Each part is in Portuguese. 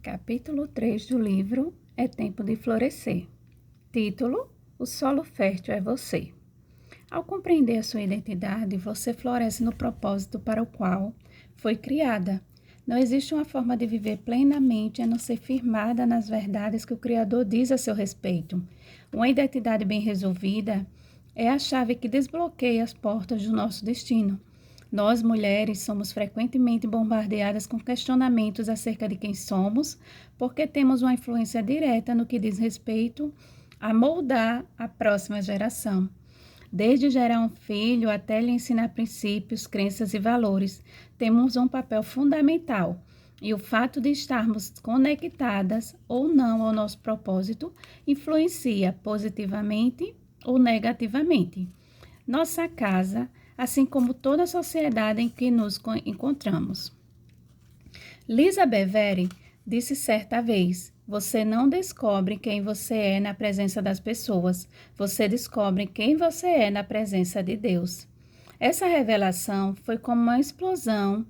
Capítulo 3 do livro É Tempo de Florescer. Título: O solo fértil é você. Ao compreender a sua identidade, você floresce no propósito para o qual foi criada. Não existe uma forma de viver plenamente a não ser firmada nas verdades que o Criador diz a seu respeito. Uma identidade bem resolvida é a chave que desbloqueia as portas do nosso destino. Nós, mulheres, somos frequentemente bombardeadas com questionamentos acerca de quem somos, porque temos uma influência direta no que diz respeito a moldar a próxima geração. Desde gerar um filho até lhe ensinar princípios, crenças e valores, temos um papel fundamental. E o fato de estarmos conectadas ou não ao nosso propósito influencia positivamente ou negativamente nossa casa, assim como toda a sociedade em que nos encontramos. Lisa Bevere disse certa vez: você não descobre quem você é na presença das pessoas, você descobre quem você é na presença de Deus. Essa revelação foi como uma explosão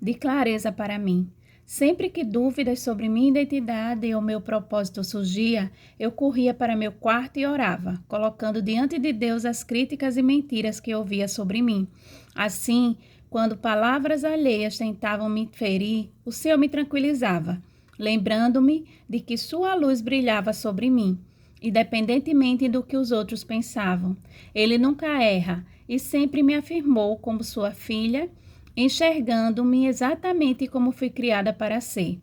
de clareza para mim. Sempre que dúvidas sobre minha identidade ou meu propósito surgia, eu corria para meu quarto e orava, colocando diante de Deus as críticas e mentiras que ouvia sobre mim. Assim, quando palavras alheias tentavam me ferir, o Senhor me tranquilizava, lembrando-me de que sua luz brilhava sobre mim, independentemente do que os outros pensavam. Ele nunca erra e sempre me afirmou como sua filha, enxergando-me exatamente como fui criada para ser.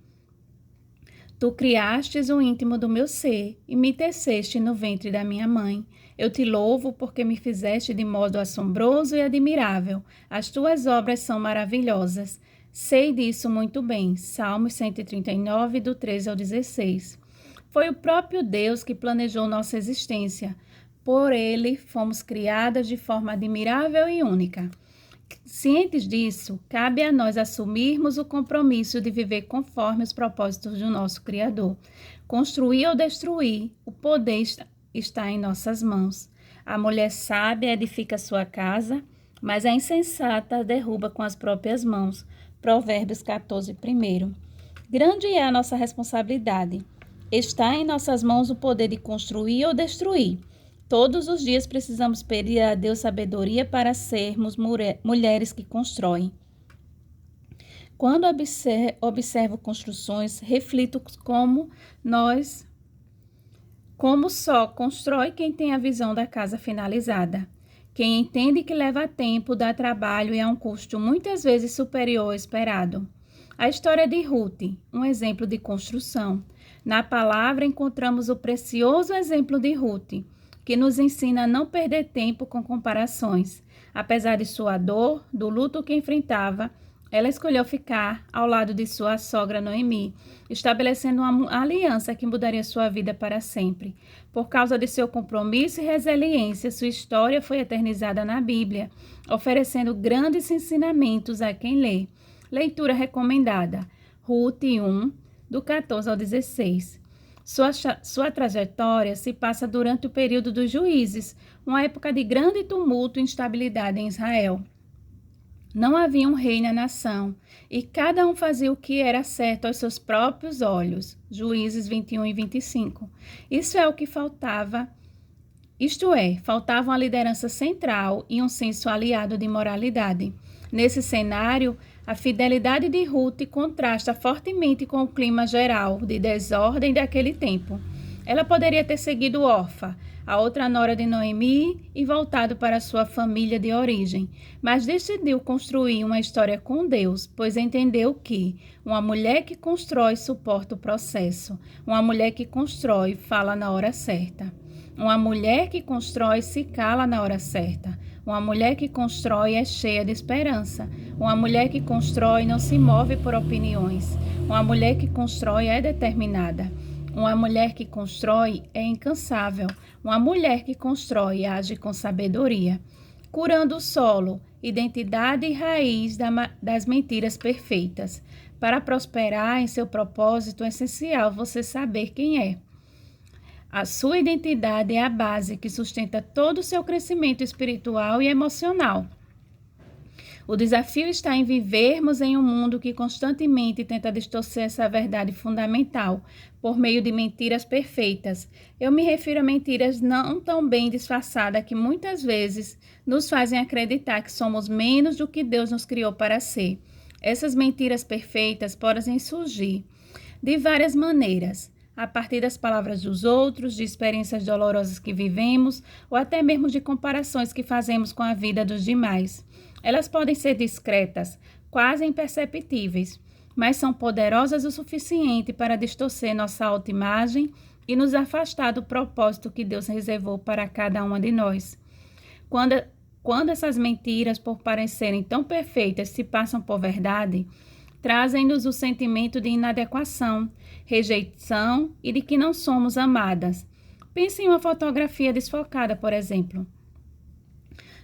Tu criastes o íntimo do meu ser e me teceste no ventre da minha mãe. Eu te louvo porque me fizeste de modo assombroso e admirável. As tuas obras são maravilhosas. Sei disso muito bem. Salmos 139, do 13 ao 16. Foi o próprio Deus que planejou nossa existência. Por ele, fomos criadas de forma admirável e única. Cientes disso, cabe a nós assumirmos o compromisso de viver conforme os propósitos do nosso Criador. Construir ou destruir, o poder está em nossas mãos. A mulher sábia edifica sua casa, mas a insensata a derruba com as próprias mãos. Provérbios 14, 1. Grande é a nossa responsabilidade. Está em nossas mãos o poder de construir ou destruir. Todos os dias precisamos pedir a Deus sabedoria para sermos mulheres que constroem. Quando observo construções, reflito como só constrói quem tem a visão da casa finalizada. Quem entende que leva tempo, dá trabalho e é um custo muitas vezes superior ao esperado. A história de Ruth, um exemplo de construção. Na palavra encontramos o precioso exemplo de Ruth, que nos ensina a não perder tempo com comparações. Apesar de sua dor, do luto que enfrentava, ela escolheu ficar ao lado de sua sogra Noemi, estabelecendo uma aliança que mudaria sua vida para sempre. Por causa de seu compromisso e resiliência, sua história foi eternizada na Bíblia, oferecendo grandes ensinamentos a quem lê. Leitura recomendada: Ruth 1, do 14 ao 16. Sua trajetória se passa durante o período dos juízes, uma época de grande tumulto e instabilidade em Israel. Não havia um rei na nação, e cada um fazia o que era certo aos seus próprios olhos. Juízes 21 e 25. Faltava uma liderança central e um senso aliado de moralidade. Nesse cenário, a fidelidade de Ruth contrasta fortemente com o clima geral de desordem daquele tempo. Ela poderia ter seguido Orfa, a outra nora de Noemi, e voltado para sua família de origem, mas decidiu construir uma história com Deus, pois entendeu que uma mulher que constrói suporta o processo, uma mulher que constrói fala na hora certa. Uma mulher que constrói se cala na hora certa. Uma mulher que constrói é cheia de esperança. Uma mulher que constrói não se move por opiniões. Uma mulher que constrói é determinada. Uma mulher que constrói é incansável. Uma mulher que constrói age com sabedoria. Curando o solo, identidade e raiz das mentiras perfeitas. Para prosperar em seu propósito, é essencial você saber quem é. A sua identidade é a base que sustenta todo o seu crescimento espiritual e emocional. O desafio está em vivermos em um mundo que constantemente tenta distorcer essa verdade fundamental por meio de mentiras perfeitas. Eu me refiro a mentiras não tão bem disfarçadas que muitas vezes nos fazem acreditar que somos menos do que Deus nos criou para ser. Essas mentiras perfeitas podem surgir de várias maneiras, a partir das palavras dos outros, de experiências dolorosas que vivemos ou até mesmo de comparações que fazemos com a vida dos demais. Elas podem ser discretas, quase imperceptíveis, mas são poderosas o suficiente para distorcer nossa autoimagem e nos afastar do propósito que Deus reservou para cada uma de nós. Quando essas mentiras, por parecerem tão perfeitas, se passam por verdade, trazem-nos o sentimento de inadequação, rejeição e de que não somos amadas. Pense em uma fotografia desfocada, por exemplo.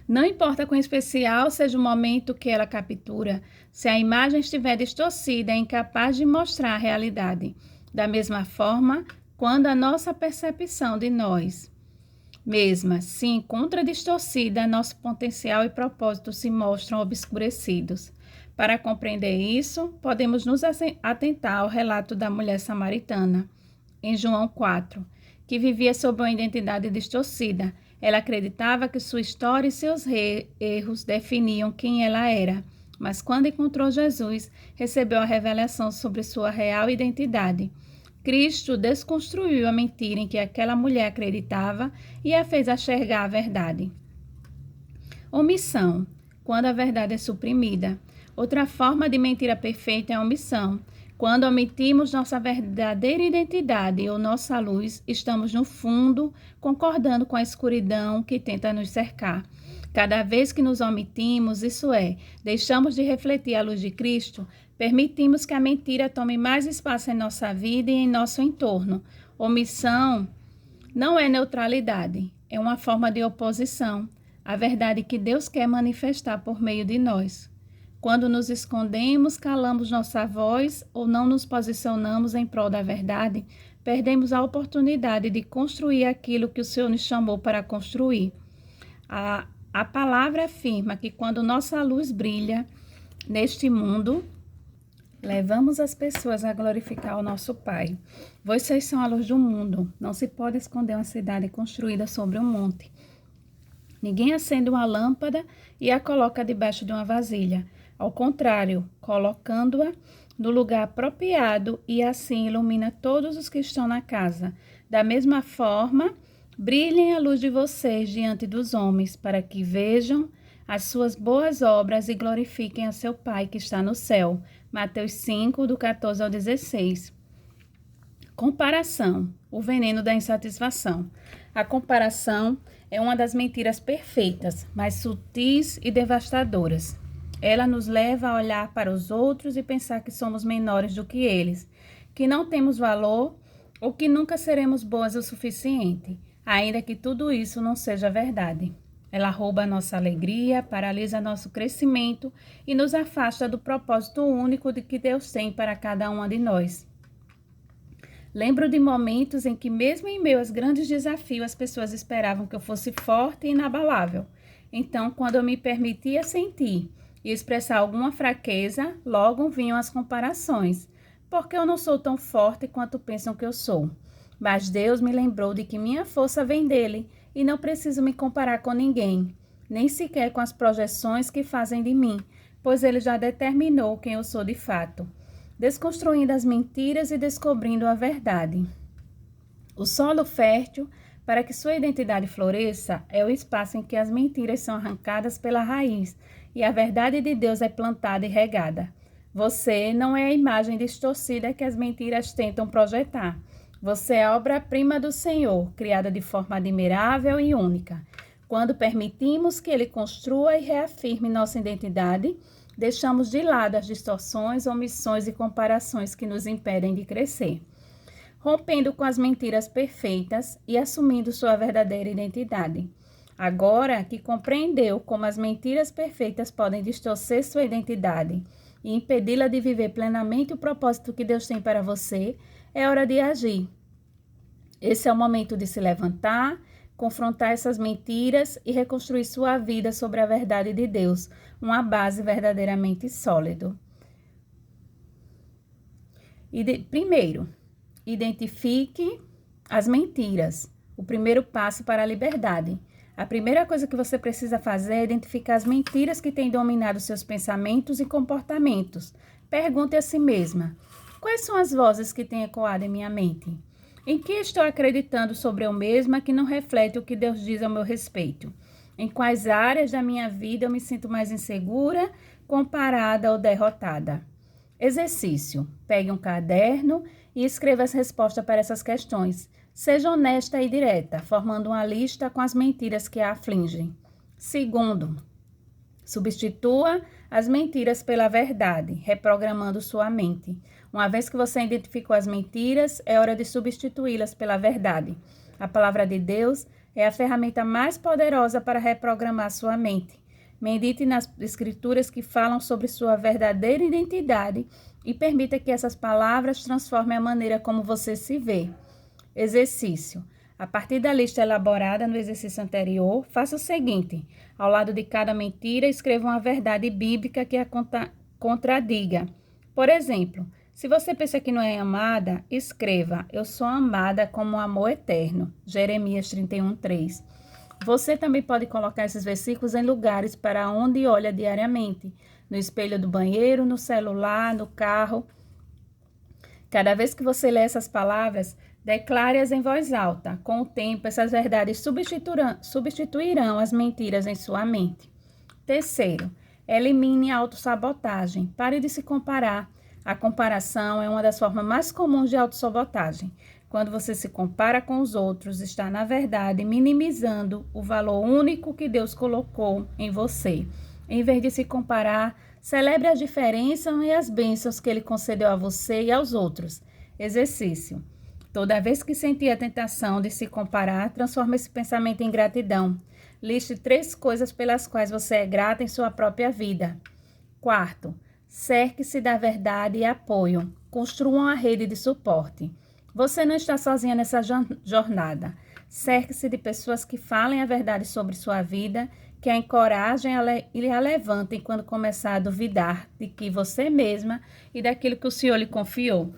Não importa quão especial seja o momento que ela captura, se a imagem estiver distorcida, é incapaz de mostrar a realidade. Da mesma forma, quando a nossa percepção de nós mesma se encontra distorcida, nosso potencial e propósito se mostram obscurecidos. Para compreender isso, podemos nos atentar ao relato da mulher samaritana, em João 4, que vivia sob uma identidade distorcida. Ela acreditava que sua história e seus erros definiam quem ela era, mas quando encontrou Jesus, recebeu a revelação sobre sua real identidade. Cristo desconstruiu a mentira em que aquela mulher acreditava e a fez enxergar a verdade. Omissão, quando a verdade é suprimida. Outra forma de mentira perfeita é a omissão. Quando omitimos nossa verdadeira identidade ou nossa luz, estamos no fundo concordando com a escuridão que tenta nos cercar. Cada vez que nos omitimos, isso é, deixamos de refletir a luz de Cristo, permitimos que a mentira tome mais espaço em nossa vida e em nosso entorno. Omissão não é neutralidade, é uma forma de oposição à verdade que Deus quer manifestar por meio de nós. Quando nos escondemos, calamos nossa voz ou não nos posicionamos em prol da verdade, perdemos a oportunidade de construir aquilo que o Senhor nos chamou para construir. A palavra afirma que quando nossa luz brilha neste mundo, levamos as pessoas a glorificar o nosso Pai. Vocês são a luz do mundo. Não se pode esconder uma cidade construída sobre um monte. Ninguém acende uma lâmpada e a coloca debaixo de uma vasilha. Ao contrário, colocando-a no lugar apropriado e assim ilumina todos os que estão na casa. Da mesma forma, brilhem a luz de vocês diante dos homens, para que vejam as suas boas obras e glorifiquem a seu Pai que está no céu. Mateus 5, do 14 ao 16. Comparação, o veneno da insatisfação. A comparação é uma das mentiras perfeitas, mas sutis e devastadoras. Ela nos leva a olhar para os outros e pensar que somos menores do que eles, que não temos valor ou que nunca seremos boas o suficiente, ainda que tudo isso não seja verdade. Ela rouba a nossa alegria, paralisa nosso crescimento e nos afasta do propósito único de que Deus tem para cada uma de nós. Lembro de momentos em que, mesmo em meio aos grandes desafios, as pessoas esperavam que eu fosse forte e inabalável. Então, quando eu me permitia sentir e expressar alguma fraqueza, logo vinham as comparações, porque eu não sou tão forte quanto pensam que eu sou. Mas Deus me lembrou de que minha força vem dele e não preciso me comparar com ninguém, nem sequer com as projeções que fazem de mim, pois ele já determinou quem eu sou de fato, desconstruindo as mentiras e descobrindo a verdade. O solo fértil para que sua identidade floresça é o espaço em que as mentiras são arrancadas pela raiz e a verdade de Deus é plantada e regada. Você não é a imagem distorcida que as mentiras tentam projetar. Você é a obra-prima do Senhor, criada de forma admirável e única. Quando permitimos que Ele construa e reafirme nossa identidade, deixamos de lado as distorções, omissões e comparações que nos impedem de crescer, rompendo com as mentiras perfeitas e assumindo sua verdadeira identidade. Agora que compreendeu como as mentiras perfeitas podem distorcer sua identidade e impedi-la de viver plenamente o propósito que Deus tem para você, é hora de agir. Esse é o momento de se levantar, confrontar essas mentiras e reconstruir sua vida sobre a verdade de Deus, uma base verdadeiramente sólida. Primeiro, identifique as mentiras. O primeiro passo para a liberdade. A primeira coisa que você precisa fazer é identificar as mentiras que têm dominado seus pensamentos e comportamentos. Pergunte a si mesma: quais são as vozes que têm ecoado em minha mente? Em que estou acreditando sobre eu mesma que não reflete o que Deus diz ao meu respeito? Em quais áreas da minha vida eu me sinto mais insegura, comparada ou derrotada? Exercício. Pegue um caderno e escreva as respostas para essas questões. Seja honesta e direta, formando uma lista com as mentiras que a afligem. Segundo, substitua as mentiras pela verdade, reprogramando sua mente. Uma vez que você identificou as mentiras, é hora de substituí-las pela verdade. A palavra de Deus é a ferramenta mais poderosa para reprogramar sua mente. Medite nas escrituras que falam sobre sua verdadeira identidade e permita que essas palavras transformem a maneira como você se vê. Exercício. A partir da lista elaborada no exercício anterior, faça o seguinte: ao lado de cada mentira, escreva uma verdade bíblica que a contradiga. Por exemplo, se você pensa que não é amada, escreva: eu sou amada como um amor eterno. Jeremias 31:3. Você também pode colocar esses versículos em lugares para onde olha diariamente, no espelho do banheiro, no celular, no carro. Cada vez que você lê essas palavras, declare-as em voz alta. Com o tempo, essas verdades substituirão as mentiras em sua mente. Terceiro, elimine a autossabotagem. Pare de se comparar. A comparação é uma das formas mais comuns de autossabotagem. Quando você se compara com os outros, está, na verdade, minimizando o valor único que Deus colocou em você. Em vez de se comparar, celebre as diferenças e as bênçãos que Ele concedeu a você e aos outros. Exercício. Toda vez que sentir a tentação de se comparar, transforme esse pensamento em gratidão. Liste 3 coisas pelas quais você é grata em sua própria vida. Quarto, cerque-se da verdade e apoio. Construa uma rede de suporte. Você não está sozinha nessa jornada. Cerque-se de pessoas que falem a verdade sobre sua vida, que a encorajem e a levantem quando começar a duvidar de que você mesma e daquilo que o Senhor lhe confiou.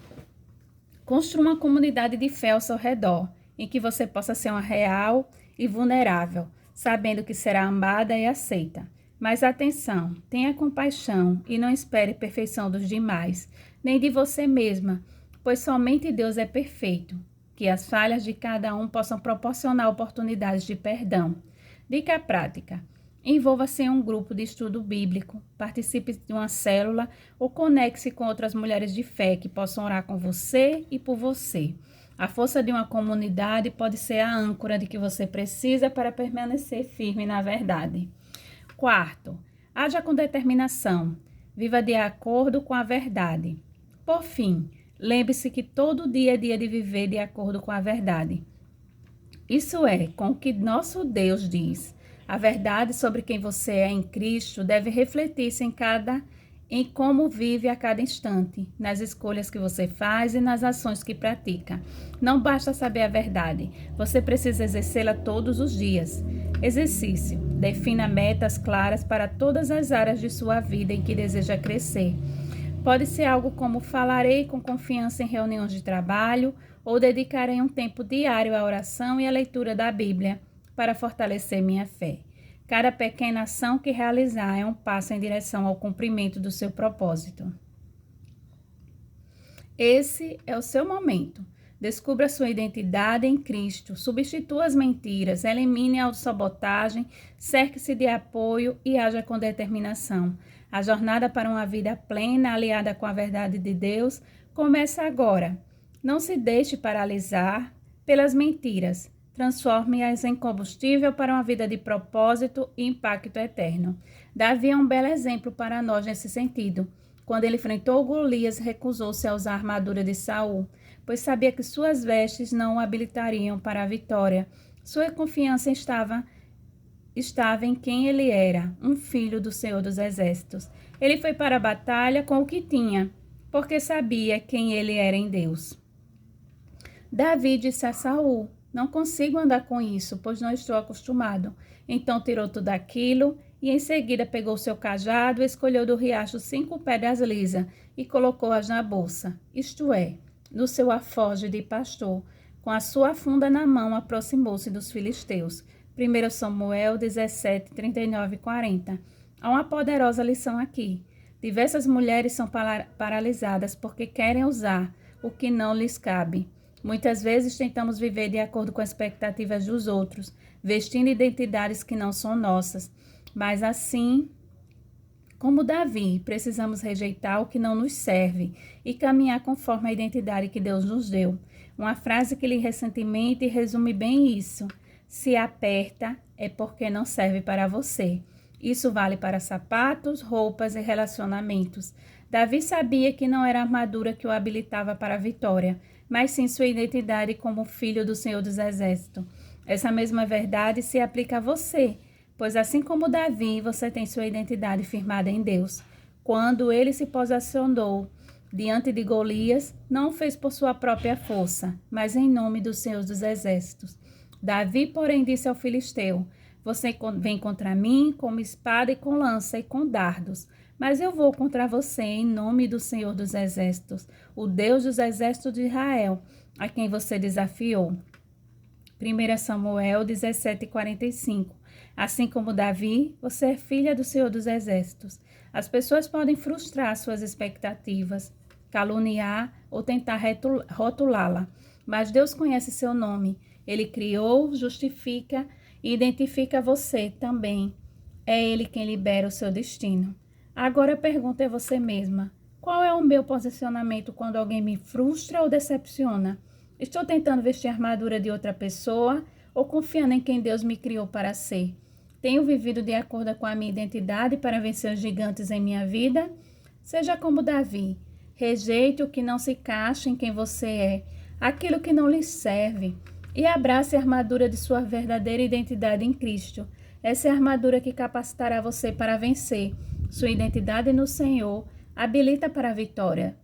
Construa uma comunidade de fé ao seu redor, em que você possa ser uma real e vulnerável, sabendo que será amada e aceita. Mas atenção, tenha compaixão e não espere perfeição dos demais, nem de você mesma, pois somente Deus é perfeito. Que as falhas de cada um possam proporcionar oportunidades de perdão. Dica prática: envolva-se em um grupo de estudo bíblico, participe de uma célula ou conecte-se com outras mulheres de fé que possam orar com você e por você. A força de uma comunidade pode ser a âncora de que você precisa para permanecer firme na verdade. Quarto, haja com determinação. Viva de acordo com a verdade. Por fim, lembre-se que todo dia é dia de viver de acordo com a verdade. Isso é, com o que nosso Deus diz. A verdade sobre quem você é em Cristo deve refletir-se em como vive a cada instante, nas escolhas que você faz e nas ações que pratica. Não basta saber a verdade, você precisa exercê-la todos os dias. Exercício. Defina metas claras para todas as áreas de sua vida em que deseja crescer. Pode ser algo como: falarei com confiança em reuniões de trabalho, ou dedicarei um tempo diário à oração e à leitura da Bíblia para fortalecer minha fé. Cada pequena ação que realizar é um passo em direção ao cumprimento do seu propósito. Esse é o seu momento. Descubra sua identidade em Cristo, substitua as mentiras, elimine a autossabotagem, cerque-se de apoio e haja com determinação. A jornada para uma vida plena, aliada com a verdade de Deus, começa agora. Não se deixe paralisar pelas mentiras. Transforme-as em combustível para uma vida de propósito e impacto eterno. Davi é um belo exemplo para nós nesse sentido. Quando ele enfrentou Golias, recusou-se a usar a armadura de Saul, pois sabia que suas vestes não o habilitariam para a vitória. Sua confiança estava em quem ele era, um filho do Senhor dos Exércitos. Ele foi para a batalha com o que tinha, porque sabia quem ele era em Deus. Davi disse a Saul: Não consigo andar com isso, pois não estou acostumado. Então tirou tudo aquilo e em seguida pegou seu cajado, escolheu do riacho 5 pedras lisas e colocou-as na bolsa, isto é, no seu alforje de pastor. Com a sua funda na mão, aproximou-se dos filisteus. 1 Samuel 17, 39 e 40. Há uma poderosa lição aqui. Diversas mulheres são paralisadas porque querem usar o que não lhes cabe. Muitas vezes tentamos viver de acordo com as expectativas dos outros, vestindo identidades que não são nossas. Mas assim como Davi, precisamos rejeitar o que não nos serve e caminhar conforme a identidade que Deus nos deu. Uma frase que li recentemente resume bem isso. Se aperta, é porque não serve para você. Isso vale para sapatos, roupas e relacionamentos. Davi sabia que não era a armadura que o habilitava para a vitória, mas sim sua identidade como filho do Senhor dos Exércitos. Essa mesma verdade se aplica a você, pois assim como Davi, você tem sua identidade firmada em Deus. Quando ele se posicionou diante de Golias, não o fez por sua própria força, mas em nome do Senhor dos Exércitos. Davi, porém, disse ao filisteu: você vem contra mim com espada e com lança e com dardos, mas eu vou contra você em nome do Senhor dos Exércitos, o Deus dos Exércitos de Israel, a quem você desafiou. 1 Samuel 17, 45. Assim como Davi, você é filha do Senhor dos Exércitos. As pessoas podem frustrar suas expectativas, caluniar ou tentar rotulá-la, mas Deus conhece seu nome. Ele criou, justifica e identifica você também. É Ele quem libera o seu destino. Agora a pergunta é você mesma: qual é o meu posicionamento quando alguém me frustra ou decepciona? Estou tentando vestir a armadura de outra pessoa ou confiando em quem Deus me criou para ser? Tenho vivido de acordo com a minha identidade para vencer os gigantes em minha vida? Seja como Davi. Rejeite o que não se encaixa em quem você é, aquilo que não lhe serve, e abrace a armadura de sua verdadeira identidade em Cristo. Essa é a armadura que capacitará você para vencer. Sua identidade no Senhor habilita para a vitória.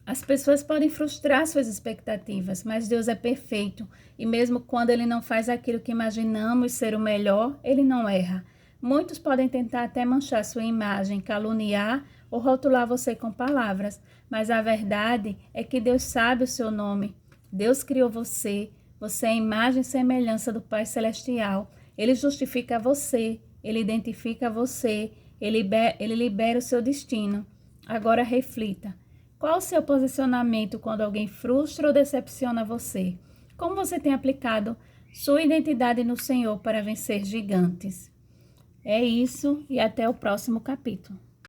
As pessoas podem frustrar suas expectativas, mas Deus é perfeito e mesmo quando Ele não faz aquilo que imaginamos ser o melhor, Ele não erra. Muitos podem tentar até manchar sua imagem, caluniar ou rotular você com palavras, mas a verdade é que Deus sabe o seu nome. Deus criou você, você é a imagem e semelhança do Pai Celestial. Ele justifica você, Ele identifica você, Ele libera o seu destino. Agora reflita. Qual o seu posicionamento quando alguém frustra ou decepciona você? Como você tem aplicado sua identidade no Senhor para vencer gigantes? É isso e até o próximo capítulo.